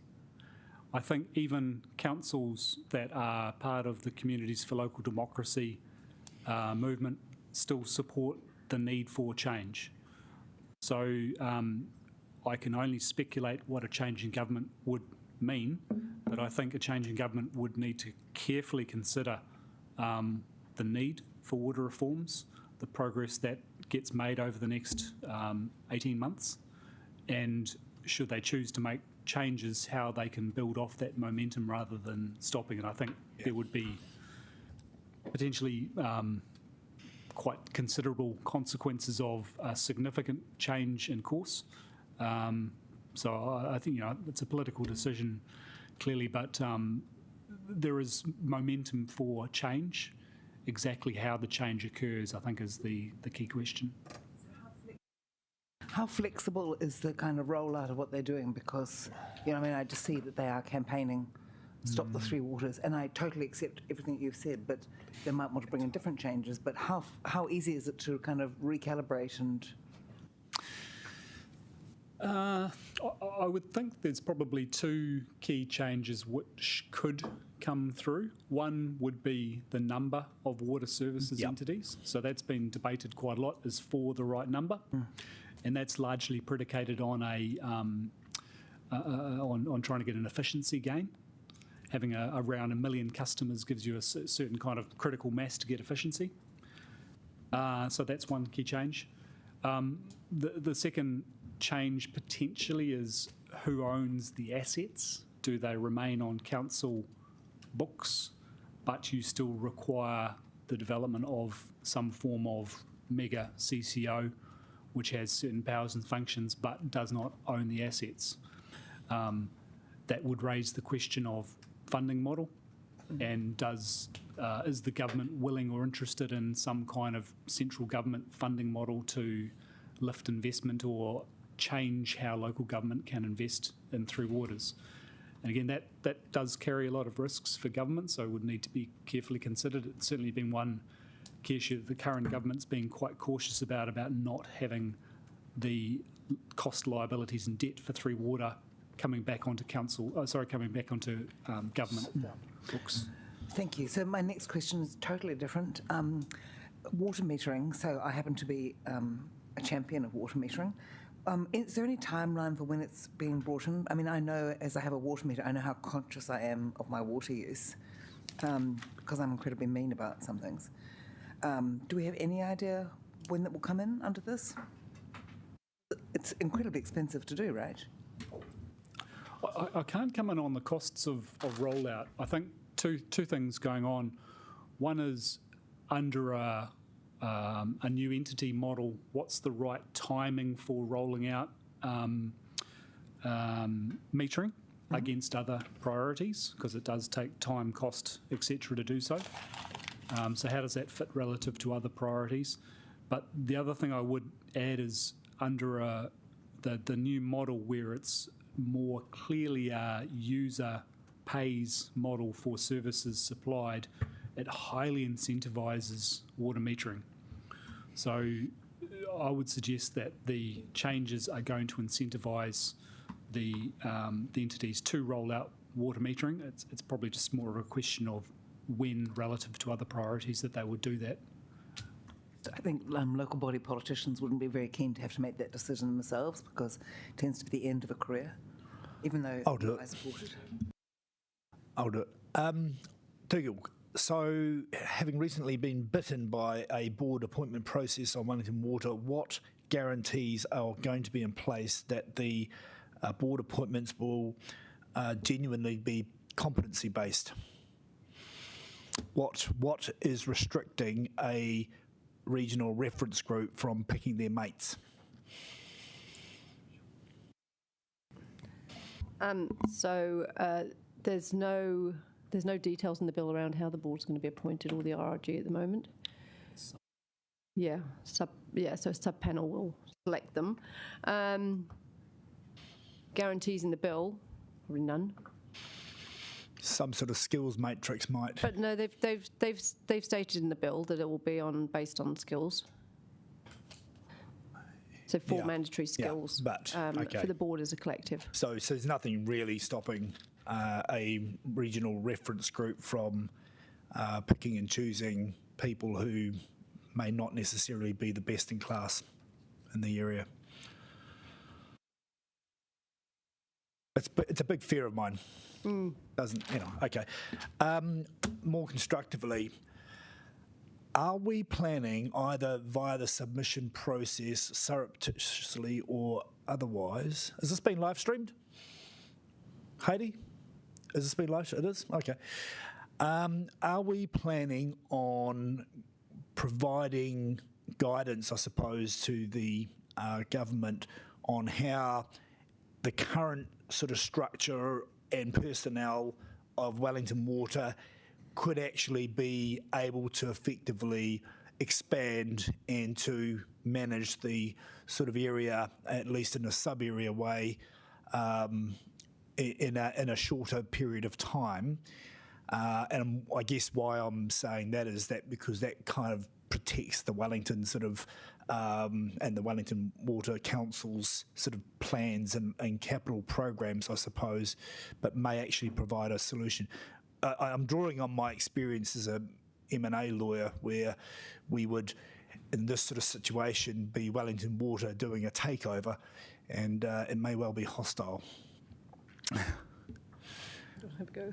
[SPEAKER 2] I think even councils that are part of the Communities for Local Democracy movement still support the need for change. So I can only speculate what a change in government would mean, but I think a change in government would need to carefully consider the need for water reforms, the progress that gets made over the next 18 months, and should they choose to make changes, how they can build off that momentum rather than stopping it. I think there would be potentially quite considerable consequences of a significant change in course. So I think, it's a political decision, clearly, but there is momentum for change. Exactly how the change occurs, I think, is the key question.
[SPEAKER 6] How flexible is the kind of rollout of what they're doing? Because, I just see that they are campaigning Stop the Three Waters, and I totally accept everything you've said, but they might want to bring in different changes. But how easy is it to kind of recalibrate and...
[SPEAKER 2] I would think there's probably two key changes which could come through. One would be the number of water services entities. So that's been debated quite a lot, is 4 the right number? And that's largely predicated on on trying to get an efficiency gain. Having around 1 million customers gives you a certain kind of critical mass to get efficiency. So that's one key change. The second change potentially is who owns the assets. Do they remain on council books, but you still require the development of some form of mega CCO, which has certain powers and functions but does not own the assets? That would raise the question of funding model, and is the government willing or interested in some kind of central government funding model to lift investment or change how local government can invest in Three Waters? And again, that does carry a lot of risks for government, so would need to be carefully considered. It's certainly been one key issue that the current government's been quite cautious about not having the cost, liabilities and debt for Three Water coming back onto government books.
[SPEAKER 6] Thank you. So my next question is totally different. Water metering. So I happen to be a champion of water metering. Is there any timeline for when it's being brought in? I mean, I know as I have a water meter, I know how conscious I am of my water use because I'm incredibly mean about some things. Do we have any idea when that will come in under this? It's incredibly expensive to do, right?
[SPEAKER 2] I can't comment on the costs of rollout. I think two things going on. One is under a new entity model, what's the right timing for rolling out metering against other priorities, because it does take time, cost, etc. to do so. So how does that fit relative to other priorities? But the other thing I would add is under the new model where it's more clearly a user pays model for services supplied, it highly incentivises water metering. So I would suggest that the changes are going to incentivise the entities to roll out water metering. It's probably just more of a question of when relative to other priorities that they would do that.
[SPEAKER 6] I think local body politicians wouldn't be very keen to have to make that decision themselves because it tends to be the end of a career, even though I support it.
[SPEAKER 5] I'll do it. Dougal, so having recently been bitten by a board appointment process on Wellington Water, what guarantees are going to be in place that the board appointments will genuinely be competency-based? What is restricting a regional reference group from picking their mates?
[SPEAKER 1] There's no details in the bill around how the board's going to be appointed or the RRG at the moment. So sub-panel will select them. Guarantees in the bill, probably none.
[SPEAKER 5] Some sort of skills matrix might.
[SPEAKER 1] But no, they've stated in the bill that it will be based on skills. So 4 mandatory skills for the board as a collective.
[SPEAKER 5] So there's nothing really stopping a regional reference group from picking and choosing people who may not necessarily be the best in class in the area. It's a big fear of mine. Doesn't, okay. More constructively, are we planning either via the submission process, surreptitiously or otherwise? Has this been live streamed? Heidi? Has this been live streamed? It is? Okay. Are we planning on providing guidance, I suppose, to the government on how the current sort of structure and personnel of Wellington Water could actually be able to effectively expand and to manage the sort of area, at least in a sub-area way, in a shorter period of time? And I guess why I'm saying that is that because that kind of protects the Wellington sort of and the Wellington Water Council's sort of plans and capital programs, I suppose, but may actually provide a solution. I'm drawing on my experience as a M&A lawyer, where we would, in this sort of situation, be Wellington Water doing a takeover, and it may well be hostile.
[SPEAKER 1] Have a go.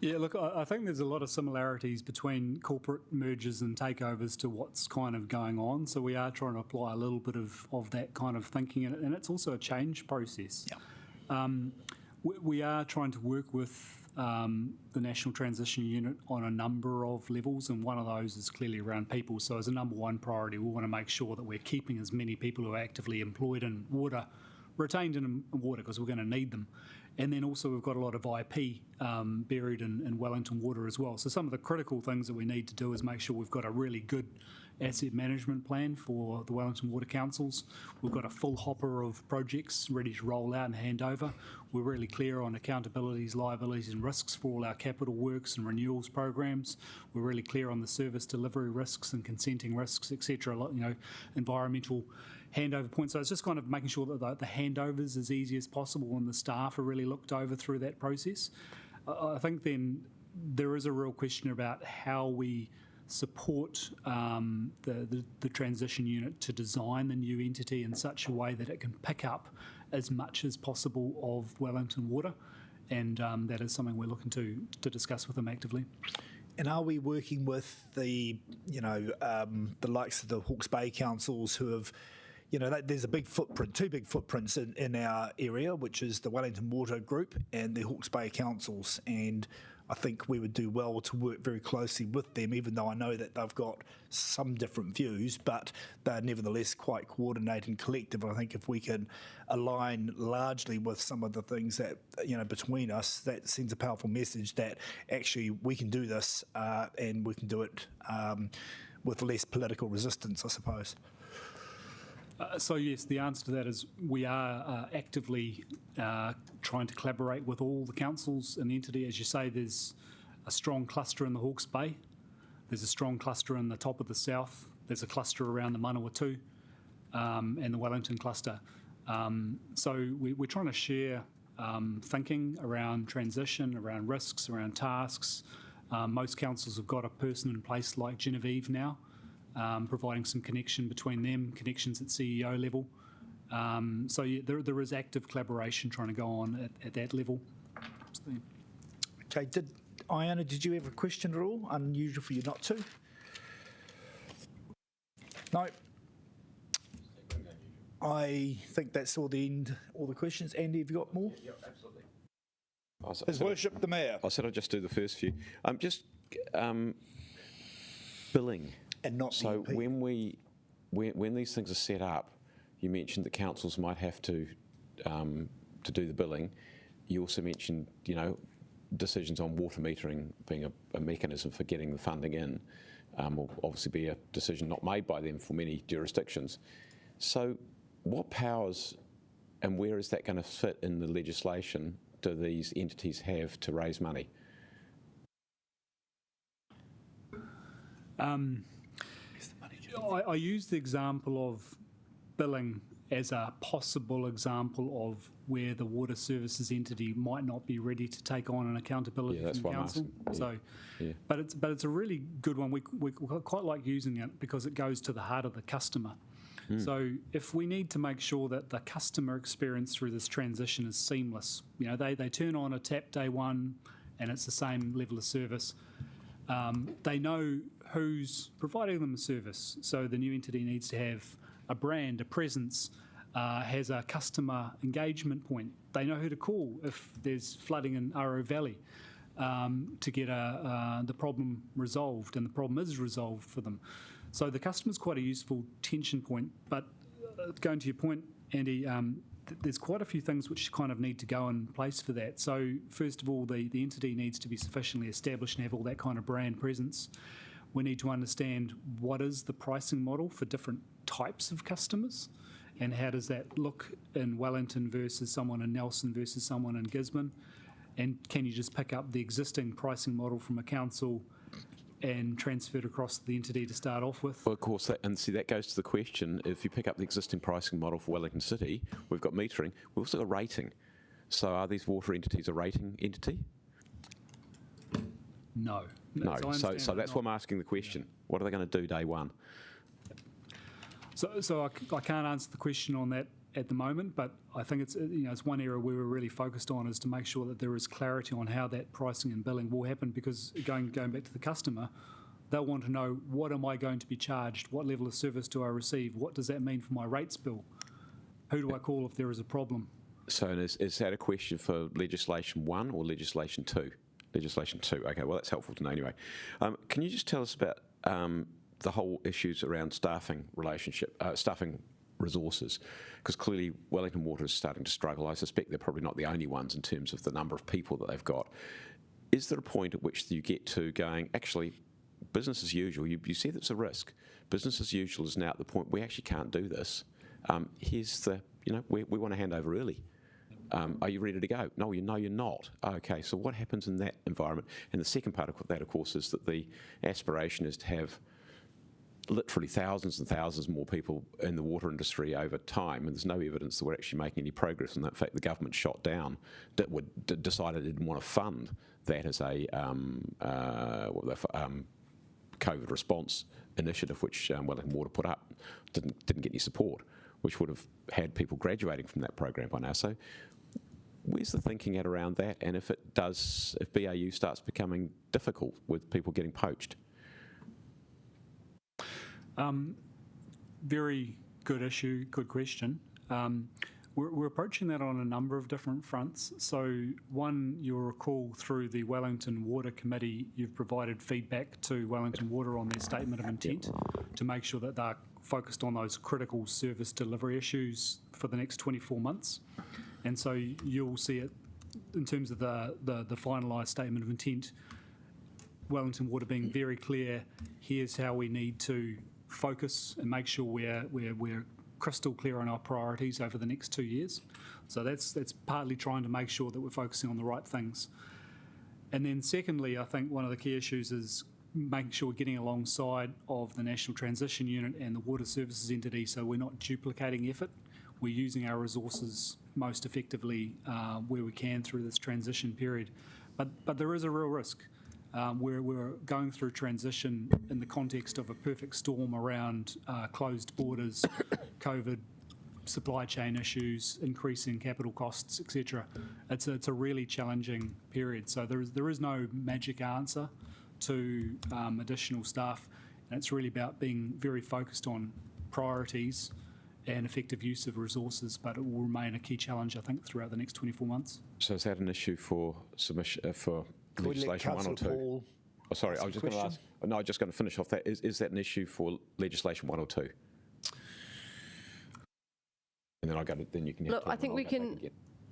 [SPEAKER 2] Yeah, look, I think there's a lot of similarities between corporate mergers and takeovers to what's kind of going on. So we are trying to apply a little bit of that kind of thinking, and it's also a change process. Yeah. We are trying to work with the National Transition Unit on a number of levels, and one of those is clearly around people. So as a number one priority, we want to make sure that we're keeping as many people who are actively employed in water retained in water, because we're going to need them. And then also we've got a lot of IP buried in Wellington Water as well. So some of the critical things that we need to do is make sure we've got a really good asset management plan for the Wellington Water Councils. We've got a full hopper of projects ready to roll out and hand over. We're really clear on accountabilities, liabilities and risks for all our capital works and renewals programs. We're really clear on the service delivery risks and consenting risks, etc. Environmental handover points. So it's just kind of making sure that the handovers as easy as possible and the staff are really looked over through that process. I think then there is a real question about how we support the transition unit to design the new entity in such a way that it can pick up as much as possible of Wellington Water, and that is something we're looking to discuss with them actively.
[SPEAKER 5] And are we working with the likes of the Hawke's Bay councils who have, there's a big footprint, two big footprints in our area, which is the Wellington Water Group and the Hawke's Bay councils, and I think we would do well to work very closely with them, even though I know that they've got some different views, but they're nevertheless quite coordinated and collective. And I think if we can align largely with some of the things that, between us, that sends a powerful message that actually we can do this and we can do it with less political resistance, I suppose.
[SPEAKER 2] So yes, the answer to that is we are actively trying to collaborate with all the councils and the entity. As you say, there's a strong cluster in the Hawke's Bay. There's a strong cluster in the top of the south. There's a cluster around the Manawatu and the Wellington cluster. So we're trying to share thinking around transition, around risks, around tasks. Most councils have got a person in place like Genevieve now, providing some connection between them, connections at CEO level. So yeah, there is active collaboration trying to go on at that level.
[SPEAKER 5] Okay, Iona, did you have a question at all? Unusual for you not to? No. I think that's all the questions. Andy, have you got more?
[SPEAKER 3] Yeah, absolutely.
[SPEAKER 5] His Worship the Mayor.
[SPEAKER 3] I said I'd just do the first few. Just billing.
[SPEAKER 5] And not
[SPEAKER 3] so
[SPEAKER 5] the EP.
[SPEAKER 3] when these things are set up, you mentioned that councils might have to do the billing. You also mentioned, decisions on water metering being a mechanism for getting the funding in will obviously be a decision not made by them for many jurisdictions. So what powers and where is that going to fit in the legislation do these entities have to raise money?
[SPEAKER 2] I use the example of billing as a possible example of where the water services entity might not be ready to take on an accountability from the council. But it's a really good one. We quite like using it because it goes to the heart of the customer. So if we need to make sure that the customer experience through this transition is seamless, they turn on a tap day one and it's the same level of service. They know who's providing them a service. So the new entity needs to have a brand, a presence, has a customer engagement point. They know who to call if there's flooding in Aro Valley to get the problem resolved, and the problem is resolved for them. So the customer's quite a useful tension point. But going to your point, Andy, there's quite a few things which kind of need to go in place for that. So first of all, the entity needs to be sufficiently established and have all that kind of brand presence. We need to understand what is the pricing model for different types of customers, and how does that look in Wellington versus someone in Nelson versus someone in Gisborne, and can you just pick up the existing pricing model from a council and transfer it across the entity to start off with?
[SPEAKER 3] Well, of course, that goes to the question, if you pick up the existing pricing model for Wellington City, we've got metering, we've also got rating. So are these water entities a rating entity?
[SPEAKER 2] No.
[SPEAKER 3] No, so that's why I'm asking the question. Yeah. What are they going to do day one?
[SPEAKER 2] So I can't answer the question on that at the moment, but I think it's one area we were really focused on, is to make sure that there is clarity on how that pricing and billing will happen, because going back to the customer, they'll want to know, what am I going to be charged? What level of service do I receive? What does that mean for my rates bill? Who do I call if there is a problem?
[SPEAKER 3] So is that a question for legislation 1 or legislation 2? Legislation 2. Okay, well, that's helpful to know anyway. Can you just tell us about the whole issues around staffing resources? Because clearly Wellington Water is starting to struggle. I suspect they're probably not the only ones in terms of the number of people that they've got. Is there a point at which you get to going, actually, business as usual, you see that's a risk. Business as usual is now at the point we actually can't do this. Here's the, we want to hand over early. Are you ready to go? No, you're not. Okay, so what happens in that environment? And the second part of that, of course, is that the aspiration is to have literally thousands and thousands more people in the water industry over time, and there's no evidence that we're actually making any progress on that. In fact, the government shot down, decided it didn't want to fund that as a COVID response initiative, which Wellington Water put up, didn't get any support, which would have had people graduating from that program by now. So where's the thinking at around that? And if BAU starts becoming difficult with people getting poached?
[SPEAKER 2] Very good issue, good question. We're approaching that on a number of different fronts. So one, you'll recall through the Wellington Water Committee, you've provided feedback to Wellington Water on their statement of intent to make sure that they're focused on those critical service delivery issues for the next 24 months. And so you'll see it in terms of the finalised statement of intent, Wellington Water being very clear, here's how we need to focus and make sure we're crystal clear on our priorities over the next 2 years. So that's partly trying to make sure that we're focusing on the right things. And then secondly, I think one of the key issues is making sure we're getting alongside of the National Transition Unit and the Water Services Entity, so we're not duplicating effort. We're using our resources most effectively where we can through this transition period. But there is a real risk. We're going through transition in the context of a perfect storm around closed borders, COVID, supply chain issues, increasing capital costs, etc. It's a really challenging period. So there is no magic answer to additional staff, and it's really about being very focused on priorities and effective use of resources, but it will remain a key challenge, I think, throughout the next 24 months.
[SPEAKER 3] So is that an issue for submission for legislation 1 or 2?
[SPEAKER 5] Paul
[SPEAKER 3] I was just going to ask. No, I'm just going to finish off that. Is that an issue for legislation 1 or 2? And then then you can.
[SPEAKER 1] Look, I think we can.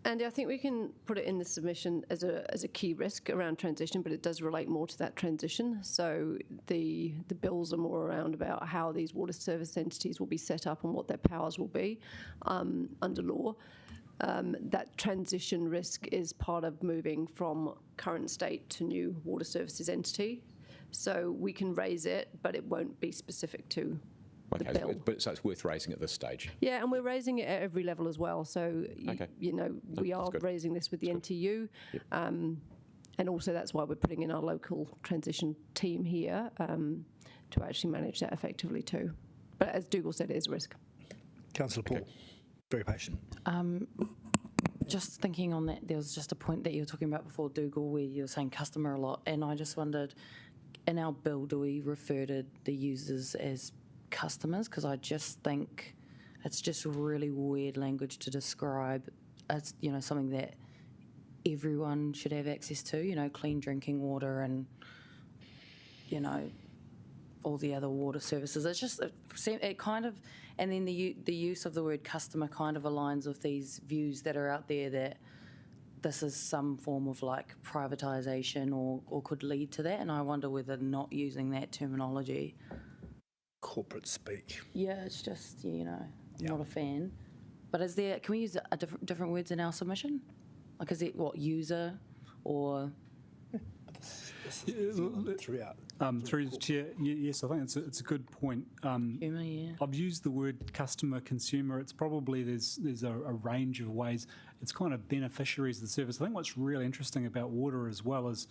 [SPEAKER 1] Andy, I think we can put it in the submission as a key risk around transition, but it does relate more to that transition. So the bills are more around about how these water service entities will be set up and what their powers will be under law. That transition risk is part of moving from current state to new water services entity. So we can raise it, but it won't be specific to the bill.
[SPEAKER 3] So it's worth raising at this stage.
[SPEAKER 1] Yeah, and we're raising it at every level as well. So, we are raising this with the NTU.
[SPEAKER 3] Yep.
[SPEAKER 1] And also that's why we're putting in our local transition team here to actually manage that effectively too. But as Dougal said, it is a risk.
[SPEAKER 5] Councillor Paul, very patient.
[SPEAKER 7] Just thinking on that, there was just a point that you were talking about before, Dougal, where you were saying customer a lot, and I just wondered, in our bill, do we refer to the users as customers? Because I just think it's just really weird language to describe as, something that everyone should have access to, clean drinking water and, all the other water services. It's just, it kind of, and then the use of the word customer kind of aligns with these views that are out there that this is some form of like privatisation or could lead to that. And I wonder whether not using that terminology.
[SPEAKER 5] Corporate speak.
[SPEAKER 7] Yeah, it's just, not a fan. But can we use different words in our submission? Like, is it user or...
[SPEAKER 5] Throughout.
[SPEAKER 2] Through the chair, yes, I think it's a good point.
[SPEAKER 7] Consumer, yeah.
[SPEAKER 2] I've used the word customer, consumer. It's probably there's a range of ways. It's kind of beneficiaries of the service. I think what's really interesting about water as well is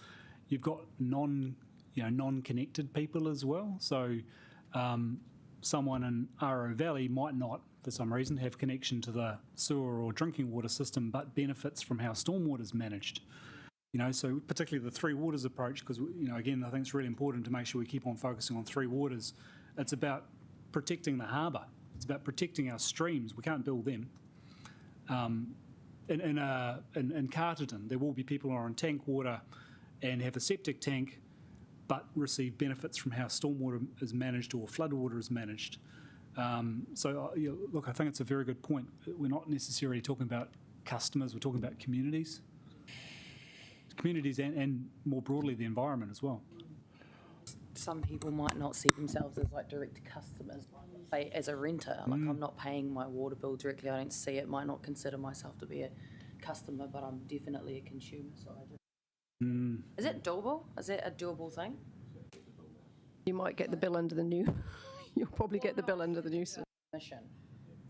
[SPEAKER 2] you've got non-connected people as well. So someone in RO Valley might not, for some reason, have connection to the sewer or drinking water system, but benefits from how stormwater is managed. So particularly the three waters approach, because, again, I think it's really important to make sure we keep on focusing on three waters. It's about protecting the harbour. It's about protecting our streams. We can't build them. In Carterton, there will be people who are on tank water and have a septic tank, but receive benefits from how stormwater is managed or floodwater is managed. Look, I think it's a very good point. We're not necessarily talking about customers. We're talking about communities. Communities and more broadly the environment as well.
[SPEAKER 7] Some people might not see themselves as like direct customers, say as a renter. Like I'm not paying my water bill directly. I don't see it. Might not consider myself to be a customer, but I'm definitely a consumer. So I just Is it doable? Is it a doable thing?
[SPEAKER 1] You might get the bill under the new. You'll probably get the bill under the new
[SPEAKER 7] submission.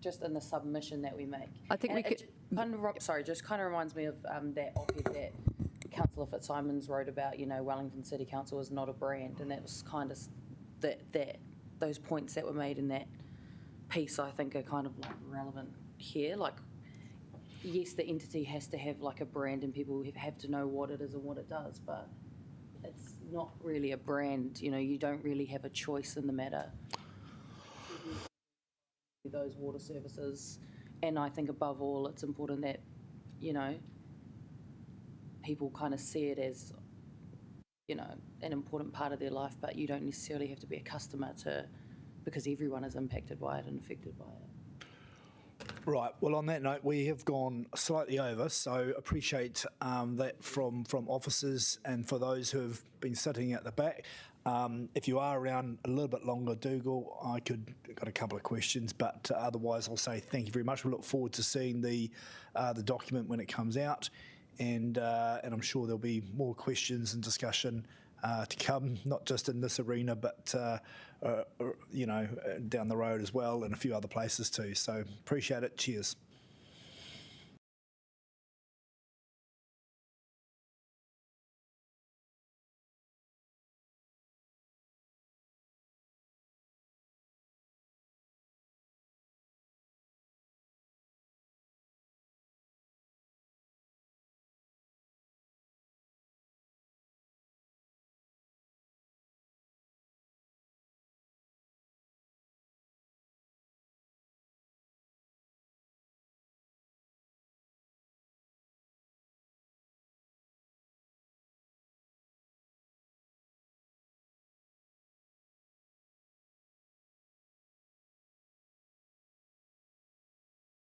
[SPEAKER 7] Just in the submission that we make.
[SPEAKER 1] I think we could.
[SPEAKER 7] Just kind of reminds me of that op-ed that Councillor Fitzsimons wrote about, Wellington City Council is not a brand, and that was kind of that those points that were made in that piece, I think, are kind of like relevant here. Like, yes, the entity has to have like a brand, and people have to know what it is and what it does, but it's not really a brand. You don't really have a choice in the matter. Those water services, and I think above all, it's important that people kind of see it as, an important part of their life, but you don't necessarily have to be a customer because everyone is impacted by it and affected by it.
[SPEAKER 5] Right. Well, on that note, we have gone slightly over, so appreciate that from officers and for those who have been sitting at the back. If you are around a little bit longer, Dougal, got a couple of questions, but otherwise I'll say thank you very much. We look forward to seeing the document when it comes out. And I'm sure there'll be more questions and discussion to come, not just in this arena, but down the road as well, and a few other places too. So appreciate it. Cheers.